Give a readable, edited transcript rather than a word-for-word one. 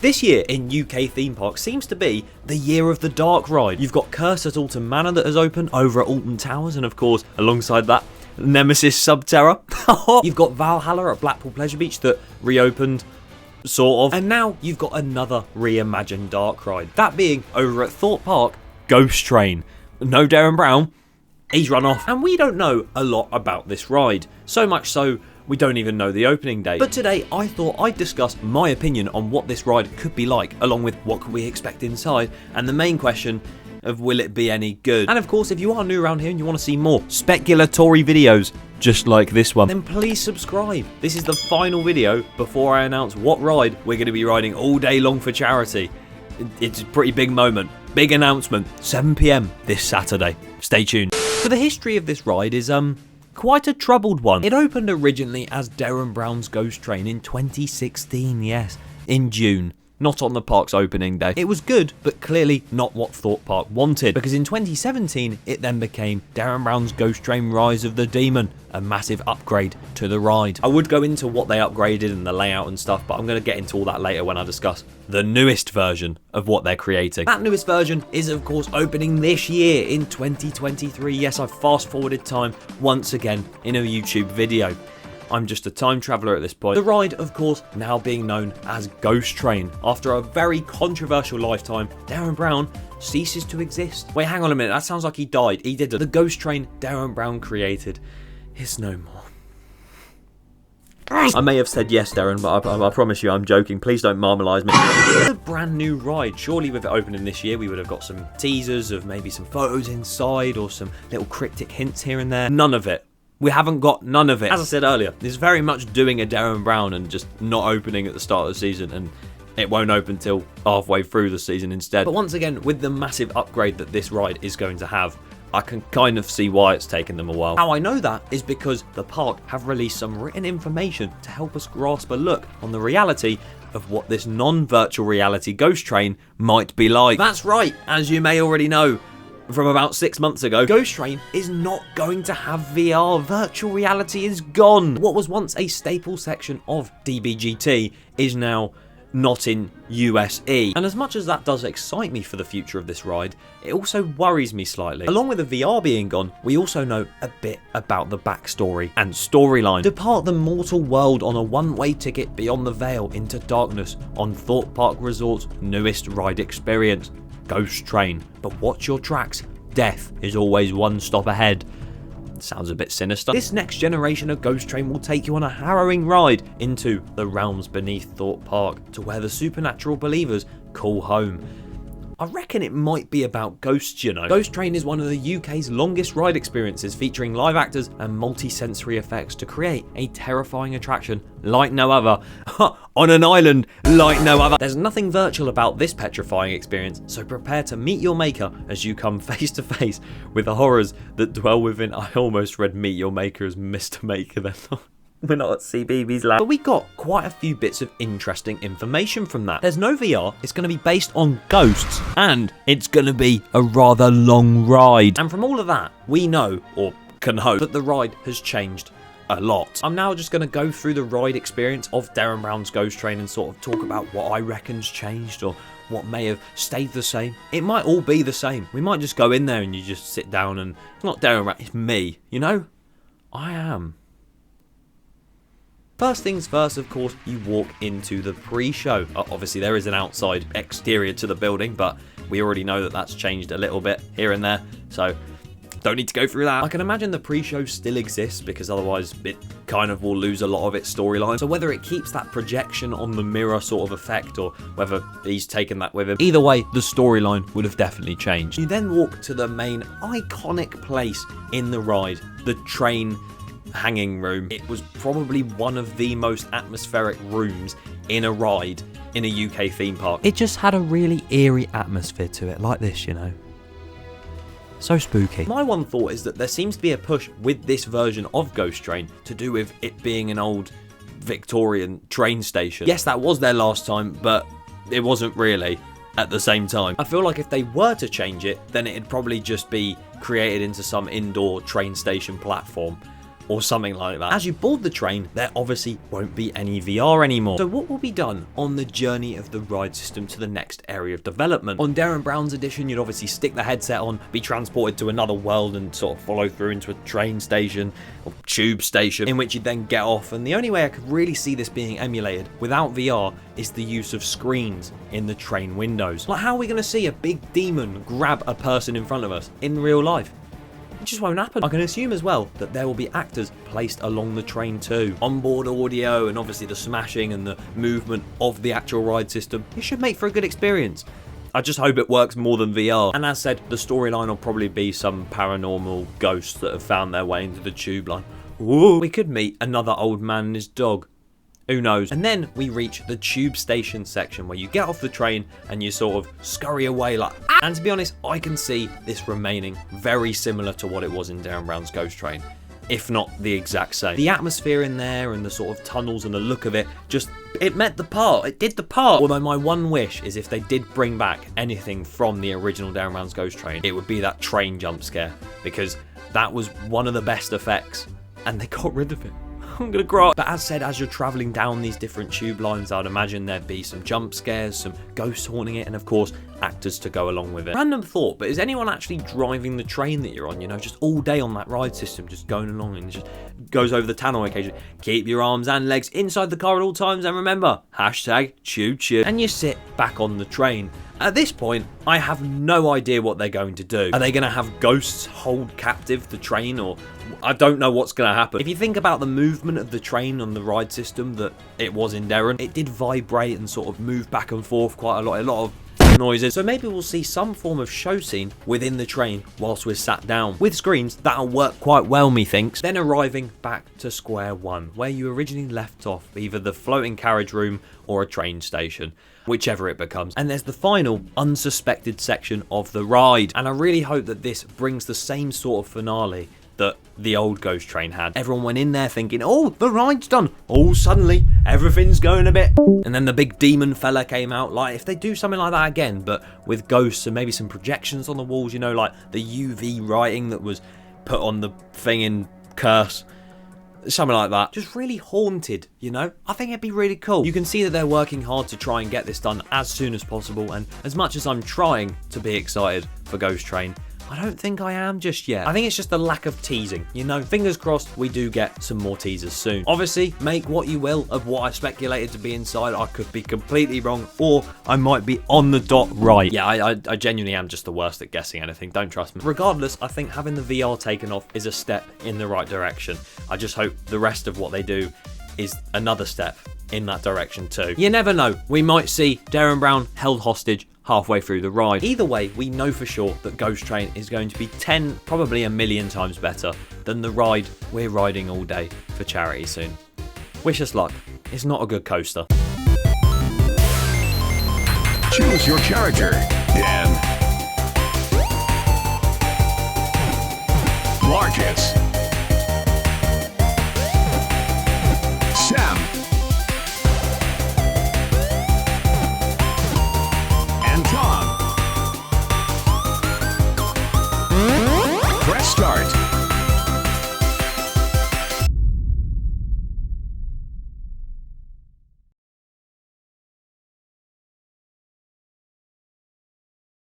This year in UK theme parks seems to be the year of the dark ride. You've got Curse at Alton Manor that has opened over at Alton Towers, and of course, alongside that, Nemesis Subterra. You've got Valhalla at Blackpool Pleasure Beach that reopened, sort of. And now you've got another reimagined dark ride. That being over at Thorpe Park, Ghost Train. No Derren Brown, he's run off. And we don't know a lot about this ride. So much so, we don't even know the opening date. But today, I thought I'd discuss my opinion on what this ride could be like, along with what can we expect inside, and the main question of will it be any good. And of course, if you are new around here and you want to see more speculatory videos just like this one, then please subscribe. This is the final video before I announce what ride we're going to be riding all day long for charity. It's a pretty big moment. Big announcement. 7 PM this Saturday. Stay tuned. So the history of this ride is quite a troubled one. It opened originally as Derren Browns Ghost Train in 2016, yes, in June. Not on the park's opening day. It was good, but clearly not what Thorpe Park wanted, because in 2017, it then became Derren Browns Ghost Train Rise of the Demon, a massive upgrade to the ride. I would go into what they upgraded and the layout and stuff, but I'm going to get into all that later when I discuss the newest version of what they're creating. That newest version is, of course, opening this year in 2023. Yes, I've fast-forwarded time once again in a YouTube video. I'm just a time traveller at this point. The ride, of course, now being known as Ghost Train. After a very controversial lifetime, Derren Brown ceases to exist. Wait, hang on a minute, that sounds like he died. He didn't. The Ghost Train Derren Brown created is no more. I may have said yes, Derren, but I promise you I'm joking. Please don't marmalise me. A brand new ride. Surely with it opening this year, we would have got some teasers of maybe some photos inside or some little cryptic hints here and there. None of it. We haven't got none of it. As I said earlier, it's very much doing a Derren Brown and just not opening at the start of the season, and it won't open till halfway through the season instead. But once again, with the massive upgrade that this ride is going to have, I can kind of see why it's taken them a while. How I know that is because the park have released some written information to help us grasp a look on the reality of what this non-virtual reality Ghost Train might be like. That's right, as you may already know from about 6 months ago, Ghost Train is not going to have VR. Virtual reality is gone. What was once a staple section of DBGT is now not in USE. And as much as that does excite me for the future of this ride, it also worries me slightly. Along with the VR being gone, we also know a bit about the backstory and storyline. Depart the mortal world on a one-way ticket beyond the veil into darkness on Thorpe Park Resort's newest ride experience, Ghost Train. But watch your tracks. Death is always one stop ahead. Sounds a bit sinister. This next generation of Ghost Train will take you on a harrowing ride into the realms beneath Thorpe Park, to where the supernatural believers call home. I reckon it might be about ghosts, you know. Ghost Train is one of the UK's longest ride experiences, featuring live actors and multi-sensory effects to create a terrifying attraction like no other, on an island like no other. There's nothing virtual about this petrifying experience, so prepare to meet your maker as you come face to face with the horrors that dwell within. I almost read Meet Your Maker as Mr. Maker then. We're not at CBeebies Lab. But we got quite a few bits of interesting information from that. There's no VR, it's going to be based on ghosts, and it's going to be a rather long ride. And from all of that, we know, or can hope, that the ride has changed a lot. I'm now just going to go through the ride experience of Derren Browns Ghost Train and sort of talk about what I reckon's changed or what may have stayed the same. It might all be the same. We might just go in there and you just sit down and it's not Derren Brown, it's me, you know? I am. First things first, of course, you walk into the pre-show. Obviously, there is an outside exterior to the building, but we already know that that's changed a little bit here and there, so don't need to go through that. I can imagine the pre-show still exists, because otherwise it kind of will lose a lot of its storyline. So whether it keeps that projection on the mirror sort of effect, or whether he's taken that with him, either way, the storyline would have definitely changed. You then walk to the main iconic place in the ride, the train hanging room. It was probably one of the most atmospheric rooms in a ride in a UK theme park. It just had a really eerie atmosphere to it, like this, you know. So spooky. My one thought is that there seems to be a push with this version of Ghost Train to do with it being an old Victorian train station. Yes, that was there last time, but it wasn't really at the same time. I feel like if they were to change it, then it'd probably just be created into some indoor train station platform. or something like that. As you board the train, there obviously won't be any VR anymore. So what will be done on the journey of the ride system to the next area of development? On Derren Browns edition, you'd obviously stick the headset on, be transported to another world and sort of follow through into a train station or tube station, in which you then get off. And the only way I could really see this being emulated without VR is the use of screens in the train windows. Like, how are we going to see a big demon grab a person in front of us in real life? It just won't happen. I can assume as well that there will be actors placed along the train too. Onboard audio and obviously the smashing and the movement of the actual ride system. It should make for a good experience. I just hope it works more than VR. And as said, the storyline will probably be some paranormal ghosts that have found their way into the tube line. Ooh. We could meet another old man and his dog. Who knows? And then we reach the tube station section where you get off the train and you sort of scurry away like... And to be honest, I can see this remaining very similar to what it was in Derren Browns Ghost Train, if not the exact same. The atmosphere in there and the sort of tunnels and the look of it, just, it met the part. It did the part. Although my one wish is if they did bring back anything from the original Derren Browns Ghost Train, it would be that train jump scare, because that was one of the best effects and they got rid of it. I'm gonna cry. But as said, as you're travelling down these different tube lines, I'd imagine there'd be some jump scares, some ghosts haunting it, and of course, actors to go along with it. Random thought, but is anyone actually driving the train that you're on, you know, just all day on that ride system, just going along and just goes over the tannoy occasionally? Keep your arms and legs inside the car at all times, and remember, hashtag choo choo. And you sit back on the train. At this point, I have no idea what they're going to do. Are they going to have ghosts hold captive the train, or I don't know what's going to happen. If you think about the movement of the train on the ride system that it was in Derren, it did vibrate and sort of move back and forth quite a lot of noises. So maybe we'll see some form of show scene within the train whilst we're sat down. With screens, that'll work quite well, methinks. Then arriving back to square one, where you originally left off, either the floating carriage room or a train station, whichever it becomes. And there's the final unsuspected section of the ride. And I really hope that this brings the same sort of finale that the old Ghost Train had. Everyone went in there thinking, oh, the ride's done. Oh, suddenly, everything's going a bit. And then the big demon fella came out. Like, if they do something like that again, but with ghosts and maybe some projections on the walls, you know, like the UV writing that was put on the thing in Curse, something like that. Just really haunted, you know? I think it'd be really cool. You can see that they're working hard to try and get this done as soon as possible. And as much as I'm trying to be excited for Ghost Train, I don't think I am just yet. I think it's just the lack of teasing, you know? Fingers crossed we do get some more teasers soon. Obviously, make what you will of what I speculated to be inside. I could be completely wrong, or I might be on the dot right. Yeah, I genuinely am just the worst at guessing anything. Don't trust me. Regardless, I think having the VR taken off is a step in the right direction. I just hope the rest of what they do is another step in that direction too. You never know. We might see Derren Brown held hostage halfway through the ride. Either way, we know for sure that Ghost Train is going to be 10, probably a million times better than the ride we're riding all day for charity soon. Wish us luck. It's not a good coaster. Choose your character, Dan. Largest.